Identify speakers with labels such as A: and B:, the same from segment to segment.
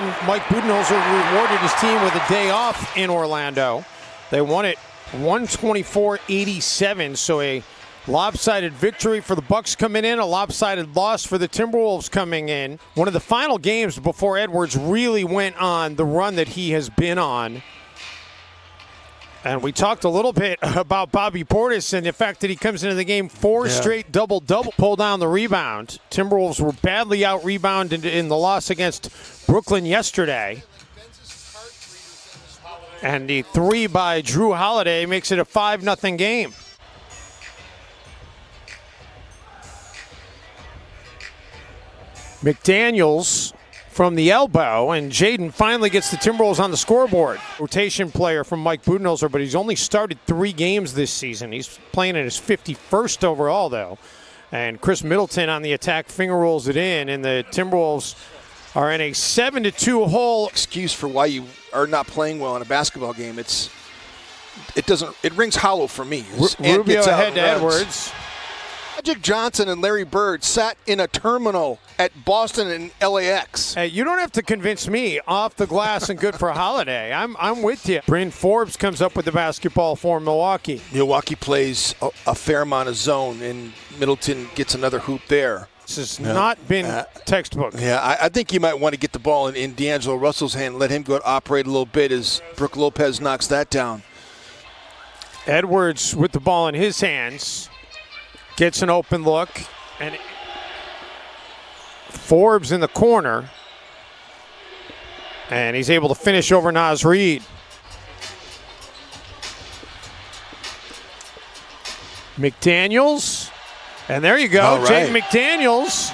A: again, Mike Budenholzer rewarded his team with a day off in Orlando. They won it 124-87, so a lopsided victory for the Bucks coming in, a lopsided loss for the Timberwolves coming in. One of the final games before Edwards really went on the run that he has been on. And we talked a little bit about Bobby Portis and the fact that he comes into the game straight double-double, pull down the rebound. Timberwolves were badly out-rebounded in the loss against Brooklyn yesterday. And the three by Drew Holiday makes it a 5-0 game. McDaniels from the elbow, and Jaden finally gets the Timberwolves on the scoreboard. Rotation player from Mike Budenholzer, but he's only started 3 games this season. He's playing in his 51st overall, though. And Chris Middleton on the attack finger rolls it in, and the Timberwolves are in a 7-2 hole.
B: Excuse for why you are not playing well in a basketball game. It rings hollow for me.
A: Rubio ahead to Edwards.
B: Magic Johnson and Larry Bird sat in a terminal at Boston and LAX.
A: Hey, you don't have to convince me. Off the glass and good for Holiday. I'm with you. Bryn Forbes comes up with the basketball for Milwaukee.
B: Milwaukee plays a fair amount of zone, and Middleton gets another hoop there.
A: This has not been textbook.
B: Yeah, I think you might want to get the ball in D'Angelo Russell's hand and let him go operate a little bit as Brook Lopez knocks that down.
A: Edwards with the ball in his hands. Gets an open look, and Forbes in the corner, and he's able to finish over Naz Reid. McDaniels, and there you go,
B: right.
A: Jaden McDaniels.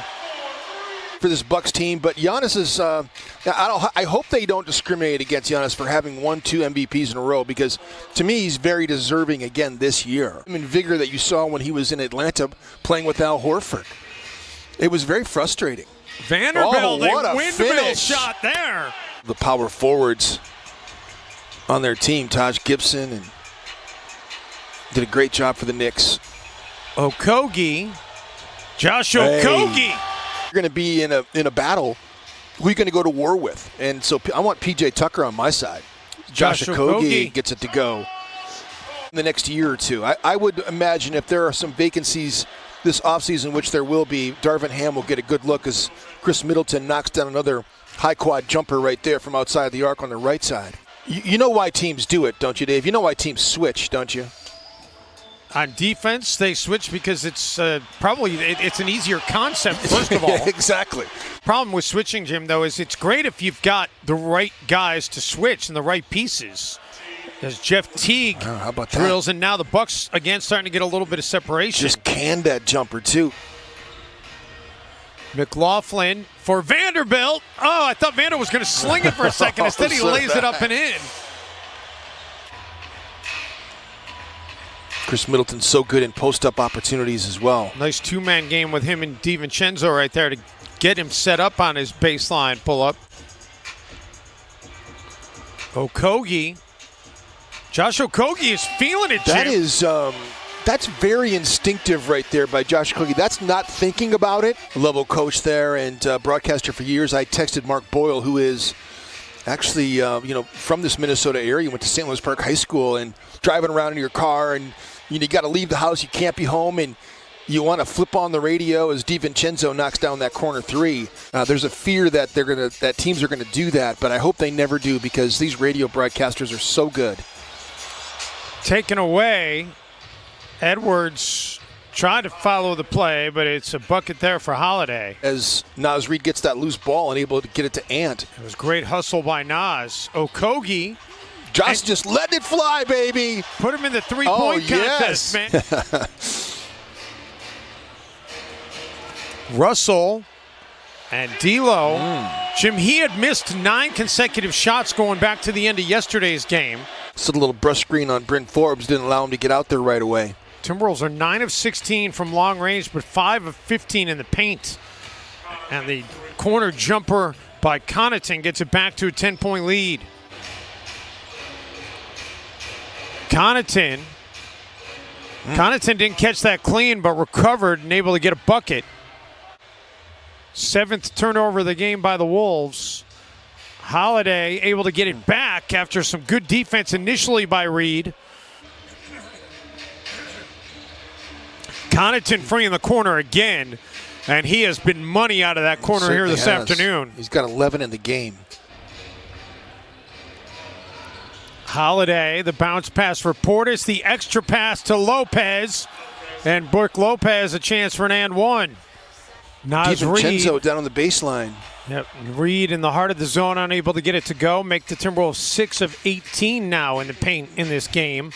B: For this Bucks team, but Giannis is, I hope they don't discriminate against Giannis for having 1-2 MVPs in a row, because to me he's very deserving again this year. I mean, vigor that you saw when he was in Atlanta playing with Al Horford. It was very frustrating.
A: Vanderbilt,
B: what a
A: windmill
B: finish.
A: shot there.
B: The power forwards on their team, Taj Gibson, and did a great job for the Knicks.
A: Okogie, Josh Okogie.
B: You're going to be in a battle. Who are you going to go to war with? And so I want P.J. Tucker on my side. Josh Okogie gets it to go in the next year or two. I would imagine if there are some vacancies this offseason, which there will be, Darvin Ham will get a good look as Chris Middleton knocks down another high quad jumper right there from outside the arc on the right side. You know why teams do it, don't you, Dave? You know why teams switch, don't you?
A: On defense, they switch because it's probably it's an easier concept, first of all.
B: Yeah, exactly.
A: Problem with switching, Jim, though, is it's great if you've got the right guys to switch and the right pieces. As Jeff Teague
B: how about that?
A: drills, and now the Bucks, again, starting to get a little bit of separation.
B: Just canned that jumper, too.
A: McLaughlin for Vanderbilt. Oh, I thought Vander was going to sling it for a second. Instead, he lays it up and in.
B: Chris Middleton's so good in post-up opportunities as well.
A: Nice two-man game with him and DiVincenzo right there to get him set up on his baseline pull-up. Okogie. Josh Okogie is feeling it, Jim.
B: That is, that's very instinctive right there by Josh Okogie. That's not thinking about it. Level coach there and broadcaster for years. I texted Mark Boyle, who is actually, from this Minnesota area, went to St. Louis Park High School, and driving around in your car, and you got to leave the house. You can't be home, and you want to flip on the radio as DiVincenzo knocks down that corner three. There's a fear that that teams are gonna do that, but I hope they never do, because these radio broadcasters are so good.
A: Taken away. Edwards tried to follow the play, but it's a bucket there for Holiday.
B: As Naz Reid gets that loose ball and able to get it to Ant.
A: It was great hustle by Naz. Okogie.
B: Josh just let it fly, baby.
A: Put him in the three-point contest, man. Russell and D'Lo. Jim, he had missed 9 consecutive shots going back to the end of yesterday's game.
B: So the little brush screen on Bryn Forbes didn't allow him to get out there right away.
A: Timberwolves are 9 of 16 from long range, but 5 of 15 in the paint. And the corner jumper by Connaughton gets it back to a 10-point lead. Connaughton didn't catch that clean, but recovered and able to get a bucket. 7th turnover of the game by the Wolves. Holiday able to get it back after some good defense initially by Reed. Connaughton free in the corner again, and he has been money out of that corner here this afternoon.
B: He's got 11 in the game.
A: Holiday, the bounce pass for Portis, the extra pass to Lopez, and Brooke Lopez a chance for an and one. Nas Reed
B: DiVincenzo down on the baseline.
A: Yep, Reed in the heart of the zone, unable to get it to go. Make the Timberwolves 6 of 18 now in the paint in this game.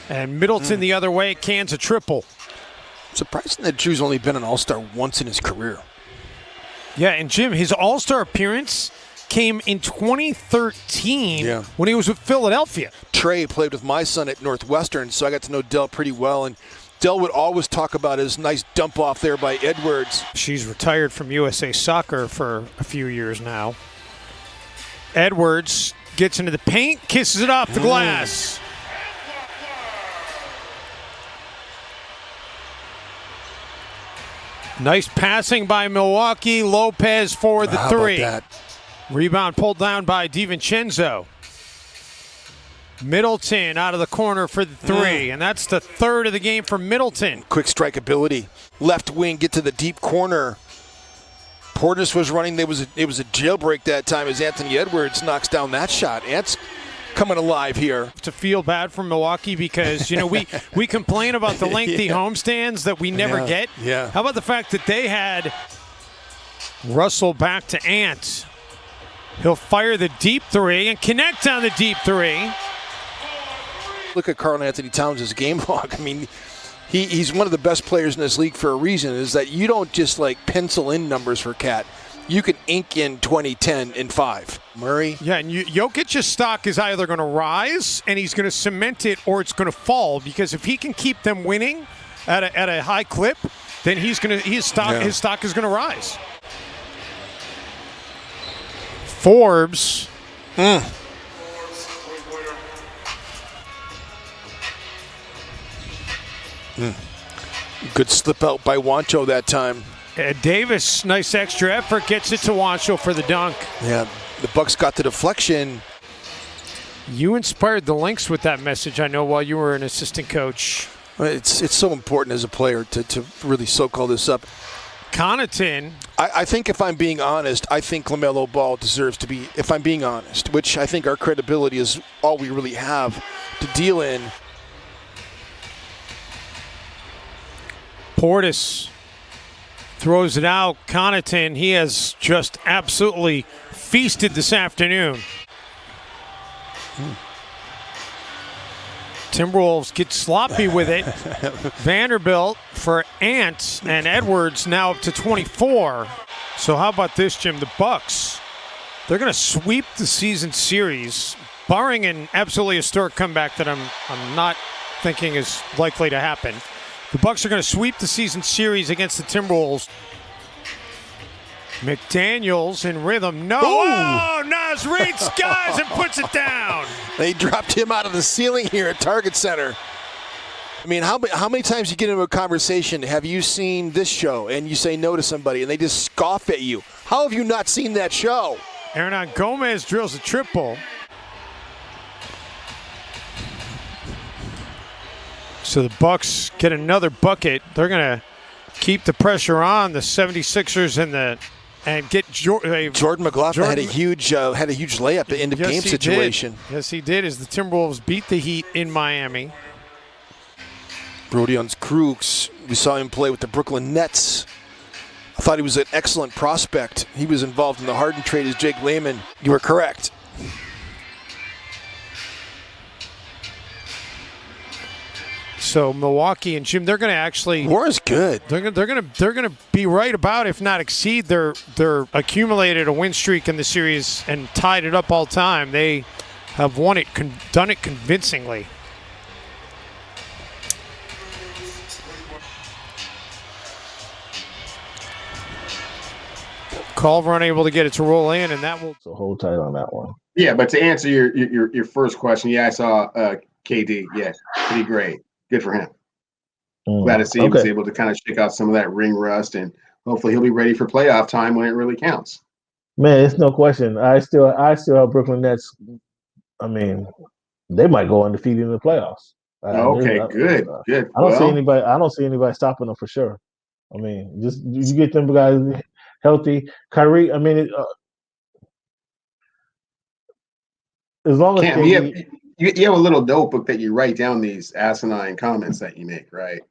A: And Middleton the other way, cans a triple.
B: Surprising that Drew's only been an All-Star once in his career.
A: Yeah, and Jim, his All-Star appearance came in 2013 when he was with Philadelphia.
B: Trey played with my son at Northwestern, so I got to know Dell pretty well. And Dell would always talk about his nice dump off there by Edwards.
A: She's retired from USA Soccer for a few years now. Edwards gets into the paint, kisses it off the glass. Nice passing by Milwaukee. Lopez for the three. Rebound pulled down by DiVincenzo. Middleton out of the corner for the three, and that's the third of the game for Middleton.
B: Quick strike ability. Left wing, get to the deep corner. Portis was running. It was a jailbreak that time as Anthony Edwards knocks down that shot. Ant's coming alive here.
A: To feel bad for Milwaukee because, we complain about the lengthy homestands that we never get.
B: Yeah.
A: How about the fact that they had Russell back to Ant? He'll fire the deep three and connect on the deep three.
B: Look at Karl Anthony Towns' game log. I mean, he's one of the best players in this league for a reason, is that you don't just pencil in numbers for Cat. You can ink in 2010 in 5. Murray.
A: Yeah, and Jokic's stock is either going to rise and he's going to cement it, or it's going to fall, because if he can keep them winning at a high clip, then his stock is going to rise. Forbes.
B: Good slip out by Wancho that time.
A: Davis, nice extra effort, gets it to Wancho for the dunk.
B: Yeah, the Bucks got the deflection.
A: You inspired the Lynx with that message, I know, while you were an assistant coach.
B: It's so important as a player to really soak all this up.
A: Connaughton.
B: I think, if I'm being honest, I think LaMelo Ball deserves to be, if I'm being honest, which I think our credibility is all we really have to deal in.
A: Portis throws it out. Connaughton, he has just absolutely feasted this afternoon. Timberwolves get sloppy with it. Vanderbilt for Ant, and Edwards now up to 24. So how about this, Jim? The Bucks, they're going to sweep the season series, barring an absolutely historic comeback that I'm not thinking is likely to happen. The Bucks are going to sweep the season series against the Timberwolves. McDaniels in rhythm. No! Oh, Nas Reed skies and puts it down.
B: They dropped him out of the ceiling here at Target Center. I mean, how many times you get into a conversation, have you seen this show, and you say no to somebody, and they just scoff at you? How have you not seen that show?
A: Hernan Gomez drills a triple. So the Bucks get another bucket. They're going to keep the pressure on the 76ers and get
B: Jordan McLaughlin had a huge layup at the end of game situation.
A: Yes, he did, as the Timberwolves beat the Heat in Miami.
B: Rodion Krug's, we saw him play with the Brooklyn Nets. I thought he was an excellent prospect. He was involved in the Harden trade as Jake Layman. You were correct.
A: So Milwaukee and Jim, they're going to actually.
B: War is good.
A: They're going to be right about, if not exceed, their accumulated a win streak in the series and tied it up all time. They have done it convincingly. Culver unable to get it to roll in, and that will.
C: So hold tight on that one.
D: Yeah, but to answer your first question, yeah, I saw KD. Yeah, pretty great. Good for him. Glad to see he was able to kind of shake out some of that ring rust, and hopefully he'll be ready for playoff time when it really counts.
C: Man, it's no question. I still have Brooklyn Nets. I mean, they might go undefeated in the playoffs.
D: Okay, good.
C: I don't see anybody. I don't see anybody stopping them for sure. I mean, just you get them guys healthy. Kyrie. I mean, as long as
D: Cam, you have a little notebook that you write down these asinine comments that you make, right?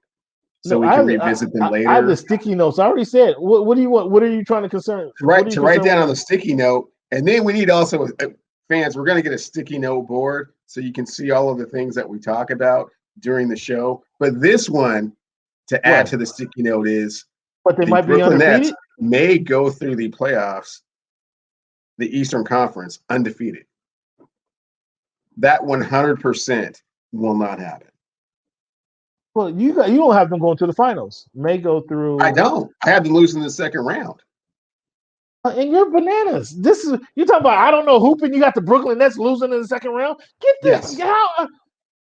D: So we can revisit them later.
C: I have the sticky notes. I already said. What do you want? What are you trying to concern?
D: To write down on the sticky note, and then we need also fans. We're going to get a sticky note board so you can see all of the things that we talk about during the show. But this one to add to the sticky note is,
C: but they might
D: Brooklyn
C: be undefeated.
D: Nets may go through the playoffs, the Eastern Conference, undefeated. That 100% will not happen.
C: Well, you don't have them going to the finals. May go through.
D: I don't. I have them losing in the second round.
C: And you're bananas. This is you talking about. I don't know hooping. You got the Brooklyn Nets losing in the second round. Get this.
D: Yes.
C: How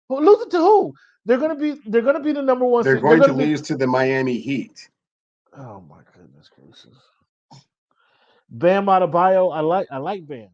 C: losing to who? They're gonna be the number one.
D: They're going to lose to the Miami Heat.
C: Oh my goodness gracious. Bam Adebayo. I like Bam.